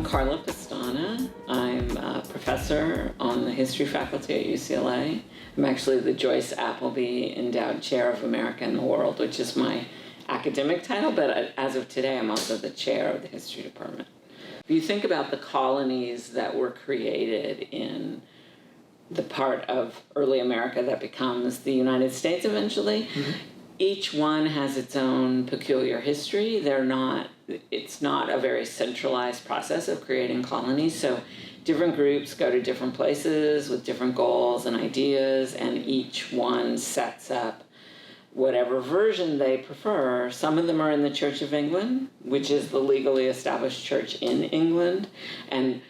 Carla Pestana. I'm a professor on the history faculty at UCLA. I'm actually the Joyce Appleby Endowed Chair of America and the World, which is my academic title, but as of today, I'm also the chair of the history department. If you think about the colonies that were created in the part of early America that becomes the United States eventually, each one has its own peculiar history. It's not a very centralized process of creating colonies. So different groups go to different places with different goals and ideas, and each one sets up whatever version they prefer. Some of them are in the Church of England, which is the legally established church in England, and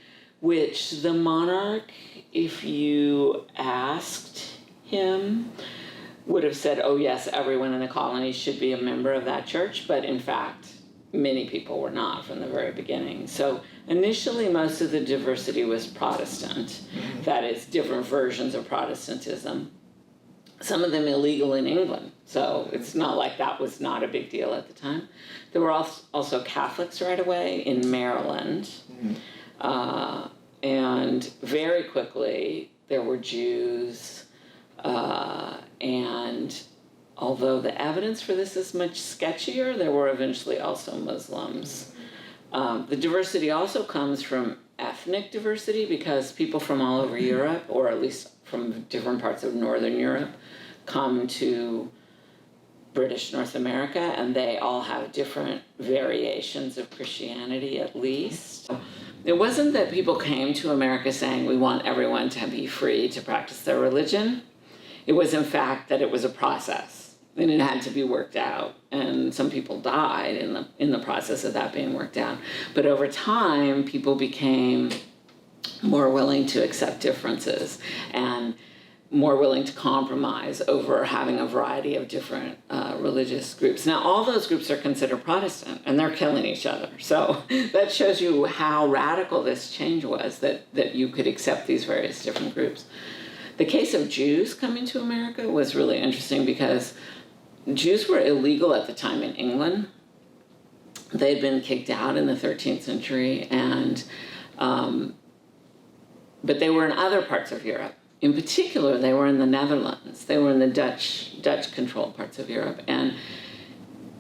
which the monarch, if you asked him, would have said, oh yes, everyone in the colonies should be a member of that church, but in fact, many people were not from the very beginning. So initially, most of the diversity was Protestant, that is, different versions of Protestantism. Some of them illegal in England, so it's not like that was not a big deal at the time. There were also Catholics right away in Maryland, and very quickly there were Jews, and although the evidence for this is much sketchier, there were eventually also Muslims. The diversity also comes from ethnic diversity, because people from all over Europe, or at least from different parts of Northern Europe, come to British North America, and they all have different variations of Christianity at least. It wasn't that people came to America saying, we want everyone to be free to practice their religion. It was, in fact, that it was a process, and it had to be worked out. And some people died in the process of that being worked out. But over time, people became more willing to accept differences and more willing to compromise over having a variety of different religious groups. Now, all those groups are considered Protestant, and they're killing each other. So that shows you how radical this change was, that you could accept these various different groups. The case of Jews coming to America was really interesting, because Jews were illegal at the time in England. They'd been kicked out in the 13th century, and but they were in other parts of Europe. In particular, they were in the Netherlands. They were in the Dutch-controlled parts of Europe, and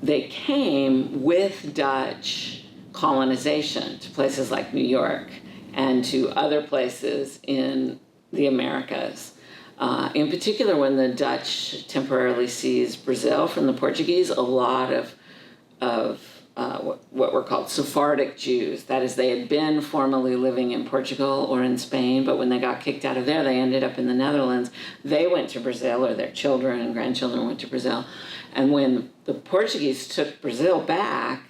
they came with Dutch colonization to places like New York and to other places in the Americas. In particular, when the Dutch temporarily seized Brazil from the Portuguese, a lot of what were called Sephardic Jews, that is, they had been formerly living in Portugal or in Spain, but when they got kicked out of there, they ended up in the Netherlands. They went to Brazil, or their children and grandchildren went to Brazil. And when the Portuguese took Brazil back,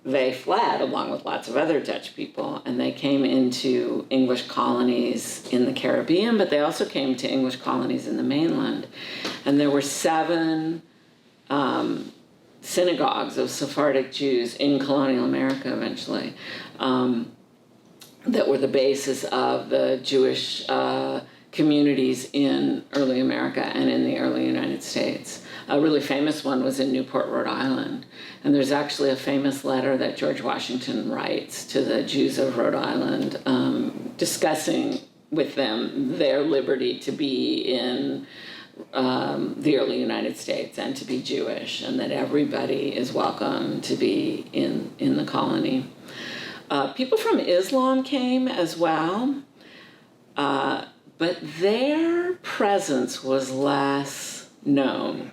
they fled along with lots of other Dutch people, and they came into English colonies in the Caribbean, but they also came to English colonies in the mainland. And there were 7 synagogues of Sephardic Jews in colonial America eventually, that were the basis of the Jewish communities in early America and in the early United States. A really famous one was in Newport, Rhode Island. And there's actually a famous letter that George Washington writes to the Jews of Rhode Island, discussing with them their liberty to be in the early United States and to be Jewish, and that everybody is welcome to be in the colony. People from Islam came as well, but their presence was less known.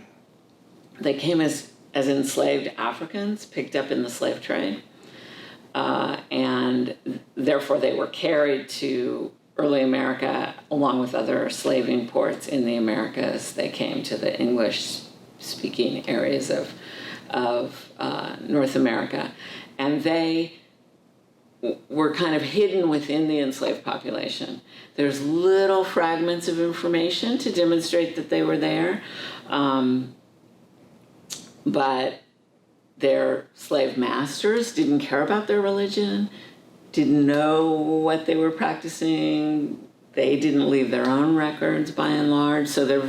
They came as enslaved Africans picked up in the slave trade, and therefore they were carried to early America along with other slaving ports in the Americas. They came to the English-speaking areas of North America, and they were kind of hidden within the enslaved population. There's little fragments of information to demonstrate that they were there, but their slave masters didn't care about their religion, didn't know what they were practicing. They didn't leave their own records by and large, so it's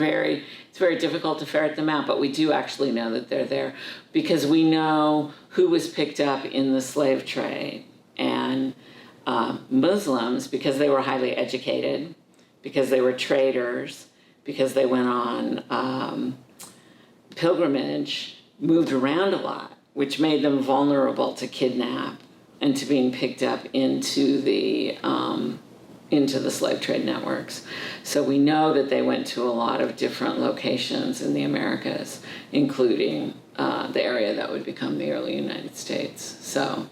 very difficult to ferret them out, but we do actually know that they're there because we know who was picked up in the slave trade, and Muslims, because they were highly educated, because they were traders, because they went on pilgrimage, moved around a lot, which made them vulnerable to kidnap and to being picked up into the slave trade networks. So we know that they went to a lot of different locations in the Americas, including the area that would become the early United States. So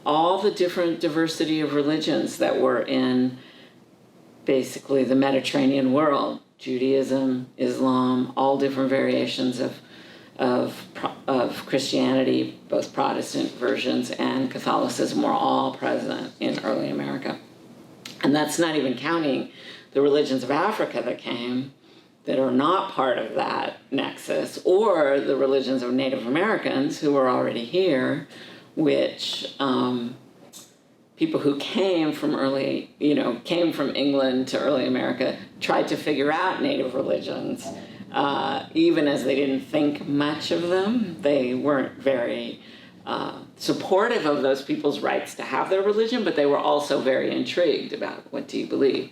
all the different diversity of religions that were in basically the Mediterranean world, Judaism, Islam, all different variations of Christianity, both Protestant versions and Catholicism, were all present in early America. And that's not even counting the religions of Africa that came that are not part of that nexus, or the religions of Native Americans who were already here, which people who came from came from England to early America tried to figure out Native religions, even as they didn't think much of them. They weren't very supportive of those people's rights to have their religion, but they were also very intrigued about, what do you believe?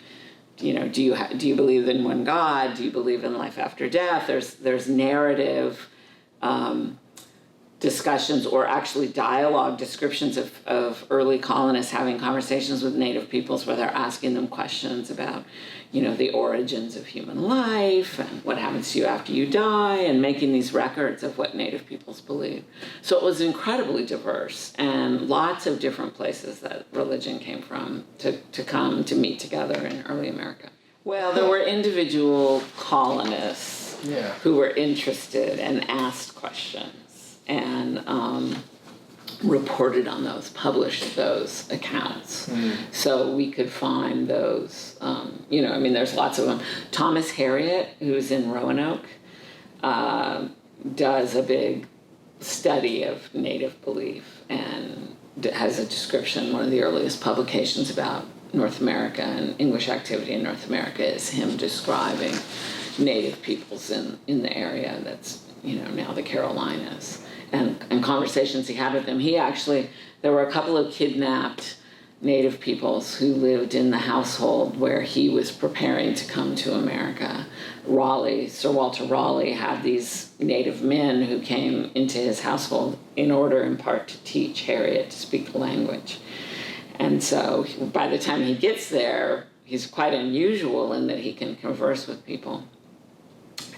Do you believe in one God? Do you believe in life after death? There's narrative discussions, or actually dialogue descriptions of early colonists having conversations with Native peoples where they're asking them questions about, the origins of human life and what happens to you after you die, and making these records of what Native peoples believe. So it was incredibly diverse, and lots of different places that religion came from to come to meet together in early America. Well, there were individual colonists who were interested and asked questions, and reported on those, published those accounts. So we could find those, there's lots of them. Thomas Harriot, who's in Roanoke, does a big study of Native belief and has a description. One of the earliest publications about North America and English activity in North America is him describing Native peoples in the area that's, now the Carolinas. And conversations he had with them. There were a couple of kidnapped Native peoples who lived in the household where he was preparing to come to America. Sir Walter Raleigh had these Native men who came into his household in order, in part, to teach Harriet to speak the language. And so by the time he gets there, he's quite unusual in that he can converse with people.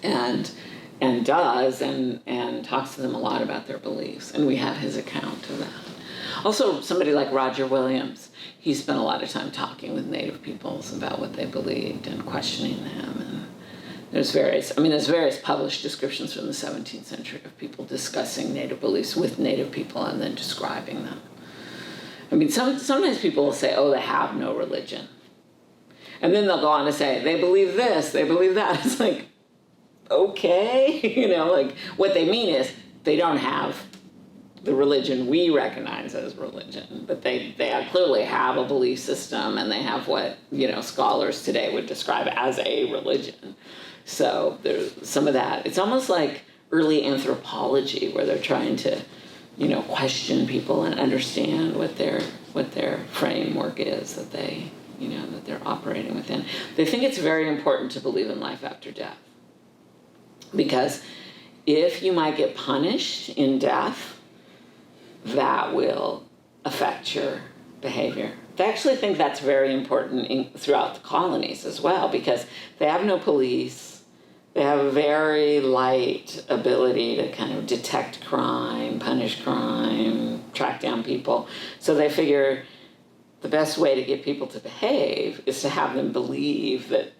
And does, and talks to them a lot about their beliefs. And we have his account of that. Also, somebody like Roger Williams, he spent a lot of time talking with Native peoples about what they believed and questioning them. And there's various published descriptions from the 17th century of people discussing Native beliefs with Native people and then describing them. Sometimes people will say, they have no religion. And then they'll go on to say, they believe this, they believe that. It's like, okay, what they mean is they don't have the religion we recognize as religion, but they clearly have a belief system, and they have what scholars today would describe as a religion. So there's some of that. It's almost like early anthropology, where they're trying to question people and understand what their framework is that they're operating within. They think it's very important to believe in life after death. Because if you might get punished in death, that will affect your behavior. They actually think that's very important throughout the colonies as well, because they have no police. They have a very light ability to kind of detect crime, punish crime, track down people. So they figure the best way to get people to behave is to have them believe that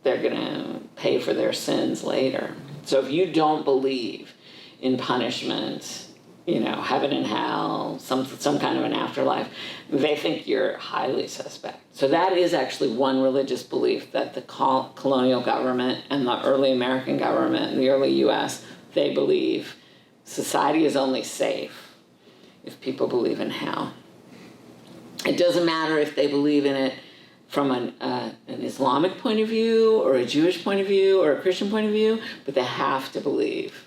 they're going to pay for their sins later. So if you don't believe in punishment, heaven and hell, some kind of an afterlife, they think you're highly suspect. So that is actually one religious belief that the colonial government and the early American government and the early U.S., they believe society is only safe if people believe in hell. It doesn't matter if they believe in it from an Islamic point of view, or a Jewish point of view, or a Christian point of view, but they have to believe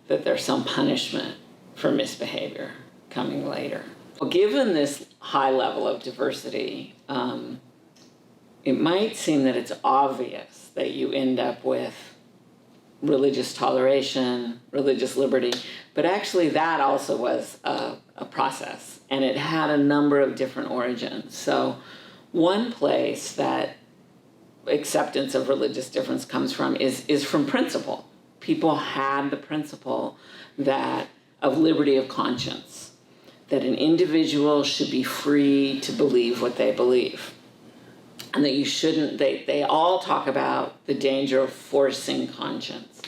that there's some punishment for misbehavior coming later. given this high level of diversity, it might seem that it's obvious that you end up with religious toleration, religious liberty, but actually that also was a process, and it had a number of different origins. So one place that acceptance of religious difference comes from is from principle. People had the principle that of liberty of conscience, that an individual should be free to believe what they believe. And that you shouldn't, they all talk about the danger of forcing conscience.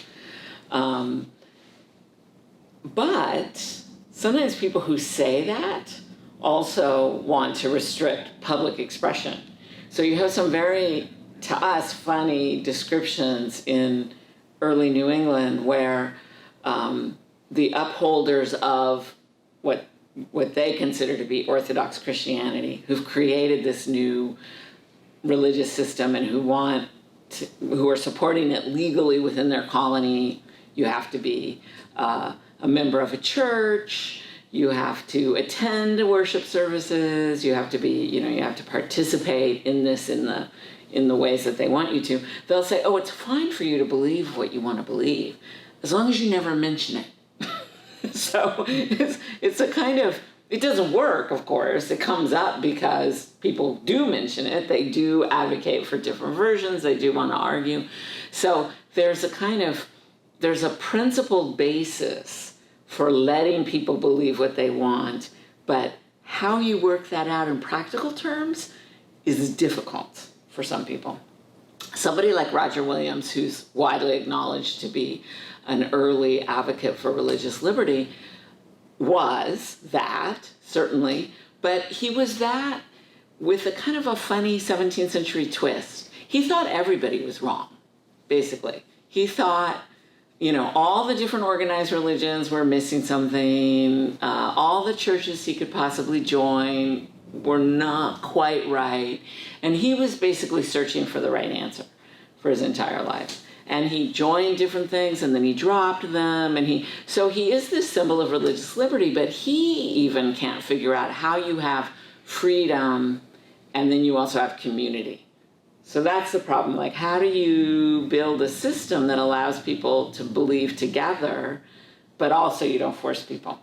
But sometimes people who say that also want to restrict public expression. So you have some very, to us, funny descriptions in early New England where the upholders of what they consider to be Orthodox Christianity, who've created this new religious system and who are supporting it legally within their colony. You have to be a member of a church. You have to attend worship services. You have to be, you have to participate in this in the ways that they want you to. They'll say, "Oh, it's fine for you to believe what you want to believe, as long as you never mention it." So it's a kind of, it doesn't work, of course. It comes up because people do mention it. They do advocate for different versions. They do want to argue. So there's a principled basis for letting people believe what they want, but how you work that out in practical terms is difficult for some people. Somebody like Roger Williams, who's widely acknowledged to be an early advocate for religious liberty, was that, certainly, but he was that with a kind of a funny 17th century twist. He thought everybody was wrong, basically. He thought, all the different organized religions were missing something. All the churches he could possibly join were not quite right. And he was basically searching for the right answer for his entire life. And he joined different things, and then he dropped them. So he is this symbol of religious liberty, but he even can't figure out how you have freedom and then you also have community. So that's the problem. Like, how do you build a system that allows people to believe together, but also you don't force people?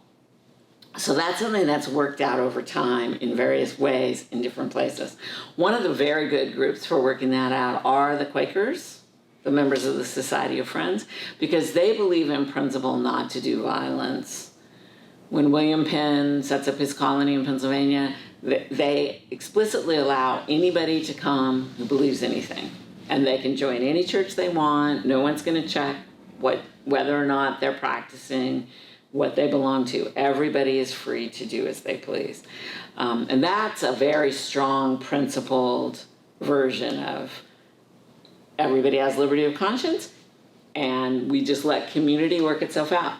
So that's something that's worked out over time in various ways in different places. One of the very good groups for working that out are the Quakers, the members of the Society of Friends, because they believe in principle not to do violence. When William Penn sets up his colony in Pennsylvania, they explicitly allow anybody to come who believes anything. And they can join any church they want. No one's going to check whether or not they're practicing what they belong to. Everybody is free to do as they please. And that's a very strong, principled version of everybody has liberty of conscience, and we just let community work itself out.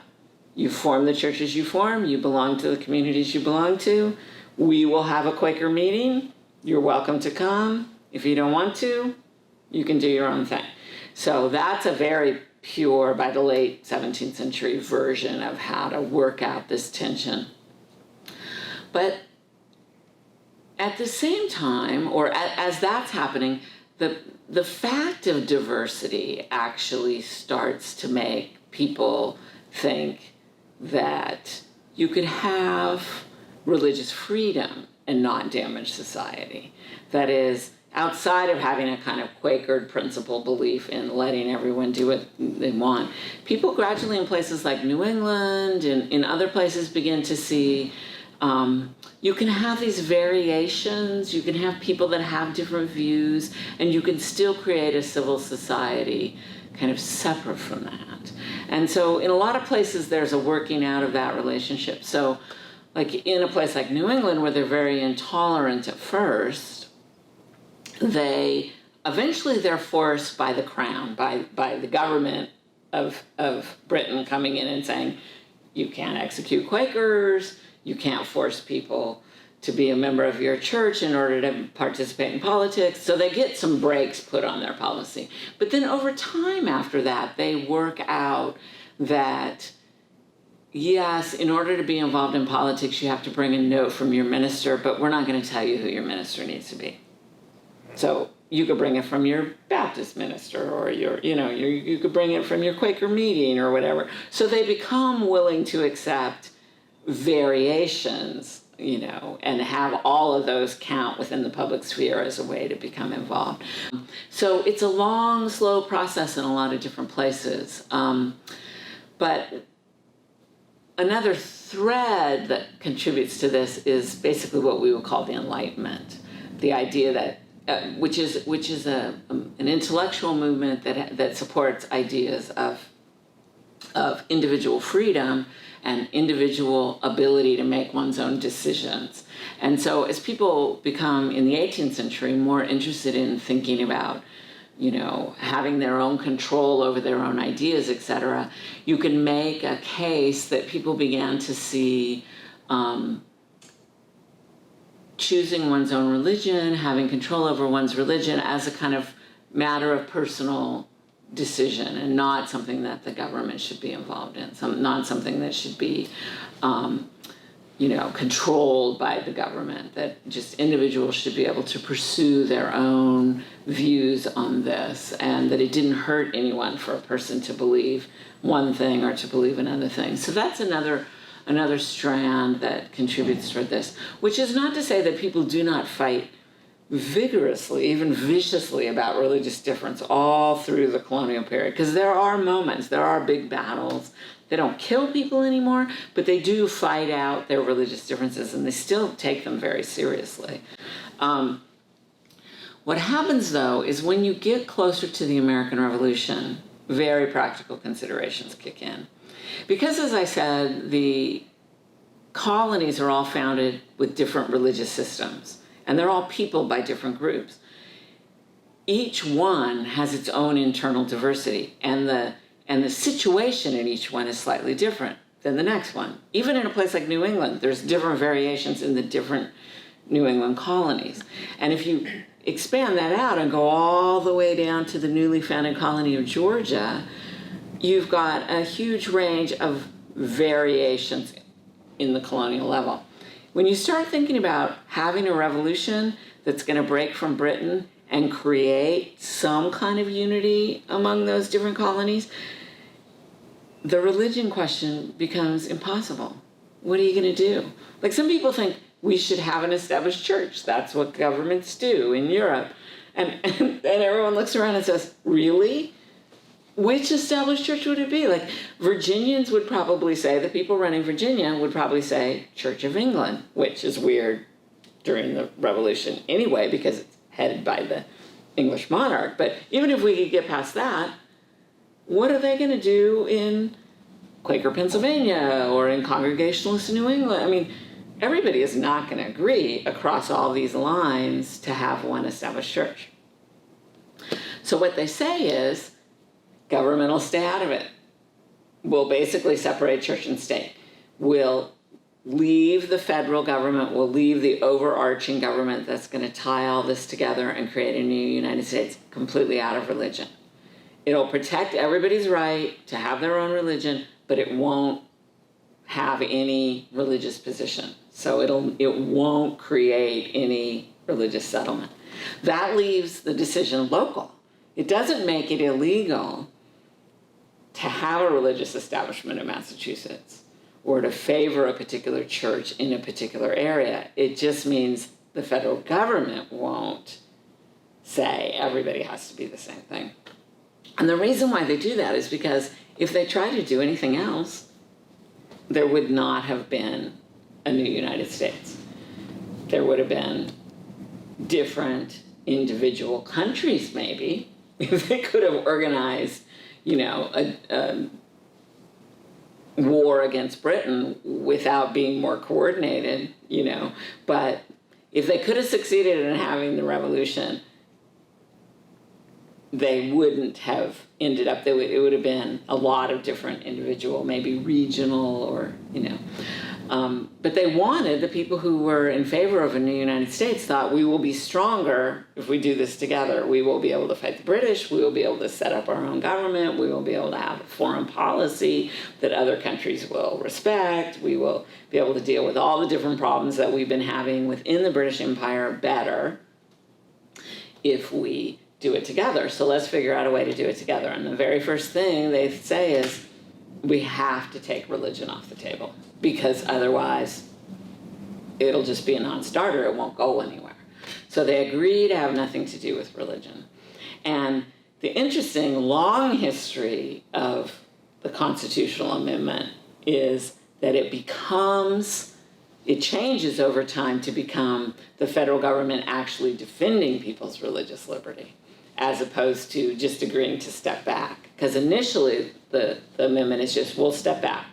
You form the churches you form, you belong to the communities you belong to. We will have a Quaker meeting. You're welcome to come. If you don't want to, you can do your own thing. So that's a very pure, by the late 17th century, version of how to work out this tension. But at the same time, or as that's happening, the fact of diversity actually starts to make people think that you could have religious freedom and not damage society. That is, outside of having a kind of Quaker principle belief in letting everyone do what they want, people gradually in places like New England and in other places begin to see you can have these variations, you can have people that have different views, and you can still create a civil society kind of separate from that. And so in a lot of places, there's a working out of that relationship. So like in a place like New England, where they're very intolerant at first, eventually they're forced by the crown, by the government of Britain coming in and saying, you can't execute Quakers, you can't force people to be a member of your church in order to participate in politics. So they get some brakes put on their policy. But then over time after that, they work out that yes, in order to be involved in politics, you have to bring a note from your minister, but we're not going to tell you who your minister needs to be. So you could bring it from your Baptist minister, or you could bring it from your Quaker meeting or whatever. So they become willing to accept variations, and have all of those count within the public sphere as a way to become involved. So it's a long, slow process in a lot of different places. But another thread that contributes to this is basically what we would call the Enlightenment, the idea that, which is an intellectual movement that supports ideas of individual freedom and individual ability to make one's own decisions. And so as people become, in the 18th century, more interested in thinking about, having their own control over their own ideas, etc., you can make a case that people began to see choosing one's own religion, having control over one's religion as a kind of matter of personal decision, and not something that the government should be involved in, not something that should be controlled by the government, that just individuals should be able to pursue their own views on this, and that it didn't hurt anyone for a person to believe one thing or to believe another thing. So that's another strand that contributes toward this, which is not to say that people do not fight vigorously, even viciously, about religious difference all through the colonial period, because there are moments, there are big battles. They don't kill people anymore, but they do fight out their religious differences, and they still take them very seriously. What happens, though, is when you get closer to the American Revolution, very practical considerations kick in. Because, as I said, the colonies are all founded with different religious systems, and they're all peopled by different groups. Each one has its own internal diversity, and the situation in each one is slightly different than the next one. Even in a place like New England, there's different variations in the different New England colonies. And if you expand that out and go all the way down to the newly founded colony of Georgia, you've got a huge range of variations in the colonial level. When you start thinking about having a revolution that's going to break from Britain and create some kind of unity among those different colonies, the religion question becomes impossible. What are you going to do? Like, some people think we should have an established church. That's what governments do in Europe. And everyone looks around and says, really? Which established church would it be? Like, Virginians would probably say, the people running Virginia would probably say Church of England, which is weird during the Revolution anyway, because it's headed by the English monarch. But even if we could get past that, what are they going to do in Quaker Pennsylvania or in Congregationalist New England? I mean, everybody is not going to agree across all these lines to have one established church. So what they say is, government will stay out of it. We'll basically separate church and state. We'll leave the federal government, we'll leave the overarching government that's going to tie all this together and create a new United States completely out of religion. It'll protect everybody's right to have their own religion, but it won't have any religious position. So it won't create any religious settlement. That leaves the decision local. It doesn't make it illegal to have a religious establishment in Massachusetts or to favor a particular church in a particular area. It just means the federal government won't say everybody has to be the same thing. And the reason why they do that is because if they tried to do anything else, there would not have been a new United States. There would have been different individual countries, maybe, if they could have organized, a war against Britain without being more coordinated, But if they could have succeeded in having the revolution, they wouldn't have ended up, it would have been a lot of different individual, maybe regional or, but they wanted, the people who were in favor of a new United States thought, we will be stronger if we do this together. We will be able to fight the British. We will be able to set up our own government. We will be able to have a foreign policy that other countries will respect. We will be able to deal with all the different problems that we've been having within the British Empire better if we do it together. So let's figure out a way to do it together. And the very first thing they say is, we have to take religion off the table, because otherwise it'll just be a non-starter. It won't go anywhere. So they agree to have nothing to do with religion. And the interesting long history of the constitutional amendment is that it changes over time to become the federal government actually defending people's religious liberty, as opposed to just agreeing to step back. Because initially, the amendment is just, we'll step back.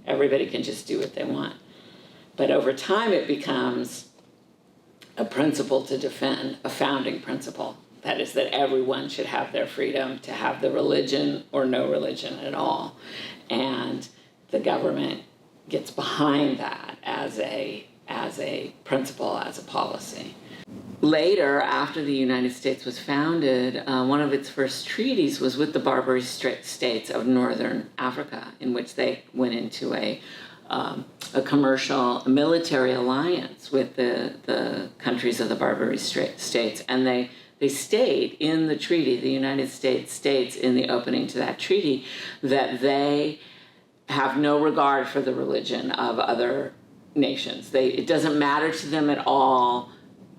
Everybody can just do what they want. But over time, it becomes a principle to defend, a founding principle. That is, that everyone should have their freedom to have the religion or no religion at all. And the government gets behind that as a principle, as a policy. Later, after the United States was founded, one of its first treaties was with the Barbary states of northern Africa, in which they went into a commercial military alliance with the countries of the Barbary states. And they stayed in the treaty. The United States states in the opening to that treaty that they have no regard for the religion of other nations. It doesn't matter to them at all.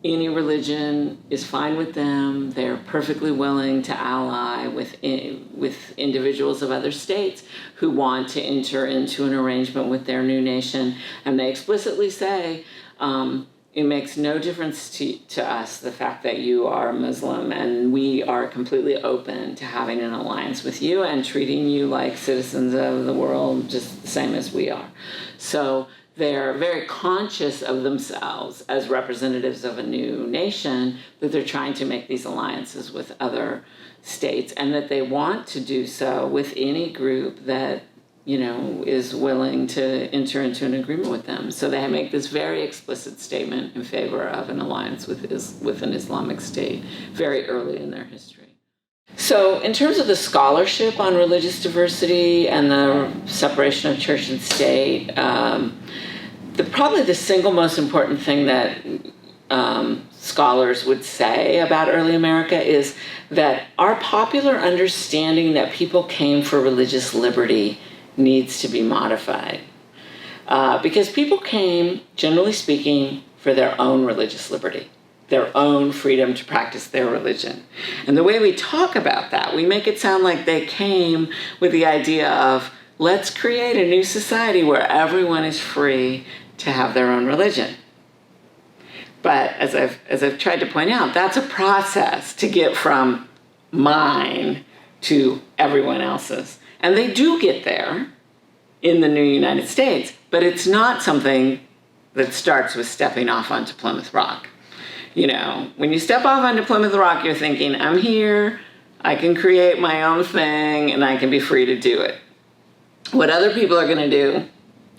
Any religion is fine with them. They're perfectly willing to ally with individuals of other states who want to enter into an arrangement with their new nation. And they explicitly say, it makes no difference to us the fact that you are Muslim, and we are completely open to having an alliance with you and treating you like citizens of the world just the same as we are. So they're very conscious of themselves as representatives of a new nation, that they're trying to make these alliances with other states, and that they want to do so with any group that, is willing to enter into an agreement with them. So they make this very explicit statement in favor of an alliance with an Islamic state very early in their history. So in terms of the scholarship on religious diversity and the separation of church and state, probably the single most important thing that scholars would say about early America is that our popular understanding that people came for religious liberty needs to be modified. Because people came, generally speaking, for their own religious liberty, their own freedom to practice their religion. And the way we talk about that, we make it sound like they came with the idea of, let's create a new society where everyone is free to have their own religion. But as I've tried to point out, that's a process to get from mine to everyone else's. And they do get there in the new United States, but it's not something that starts with stepping off onto Plymouth Rock. When you step off onto Plymouth Rock, you're thinking, I'm here, I can create my own thing, and I can be free to do it. What other people are going to do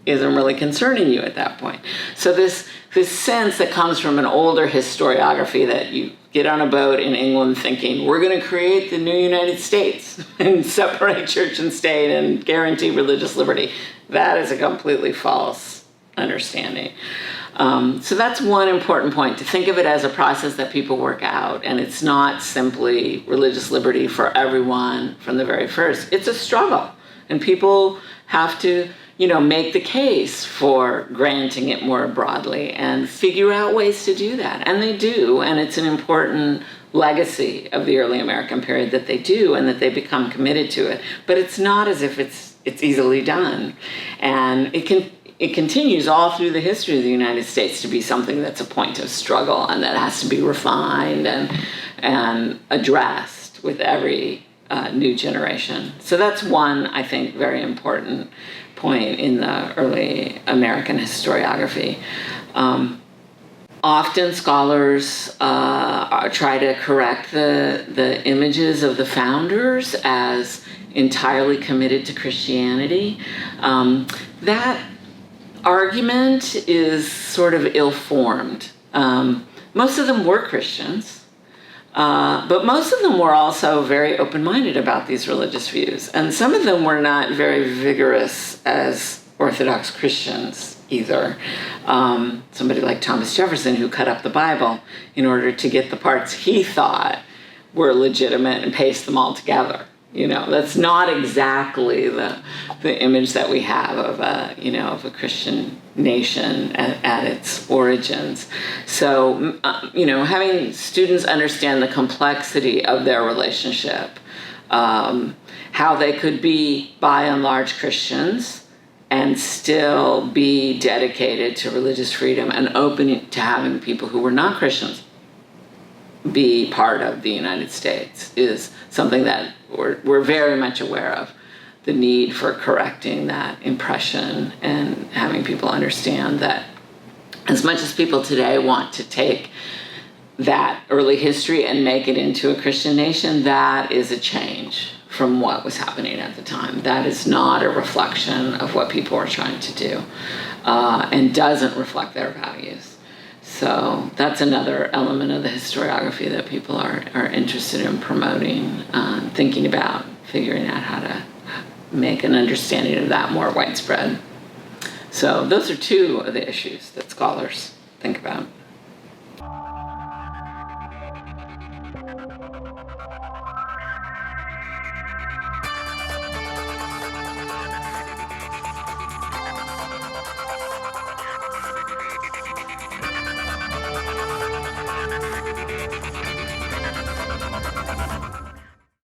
isn't really concerning you at that point. So this sense that comes from an older historiography, that you get on a boat in England thinking, we're going to create the new United States and separate church and state and guarantee religious liberty, that is a completely false understanding. So that's one important point, to think of it as a process that people work out, and it's not simply religious liberty for everyone from the very first. It's a struggle, and people have to make the case for granting it more broadly and figure out ways to do that. And they do, and it's an important legacy of the early American period that they do, and that they become committed to it. But it's not as if it's easily done. And it continues all through the history of the United States to be something that's a point of struggle, and that has to be refined and addressed with every new generation. So that's one, I think, very important point in the early American historiography. Often scholars try to correct the images of the founders as entirely committed to Christianity. That argument is sort of ill-formed. Most of them were Christians, but most of them were also very open-minded about these religious views. And some of them were not very vigorous as Orthodox Christians either. Somebody like Thomas Jefferson, who cut up the Bible in order to get the parts he thought were legitimate and paste them all together. That's not exactly the image that we have of a Christian nation at its origins. So, having students understand the complexity of their relationship, how they could be by and large Christians and still be dedicated to religious freedom and open to having people who were not Christians be part of the United States is something that we're very much aware of. The need for correcting that impression and having people understand that as much as people today want to take that early history and make it into a Christian nation, that is a change from what was happening at the time. That is not a reflection of what people are trying to do, and doesn't reflect their values. So that's another element of the historiography that people are interested in promoting, thinking about, figuring out how to make an understanding of that more widespread. So those are two of the issues that scholars think about.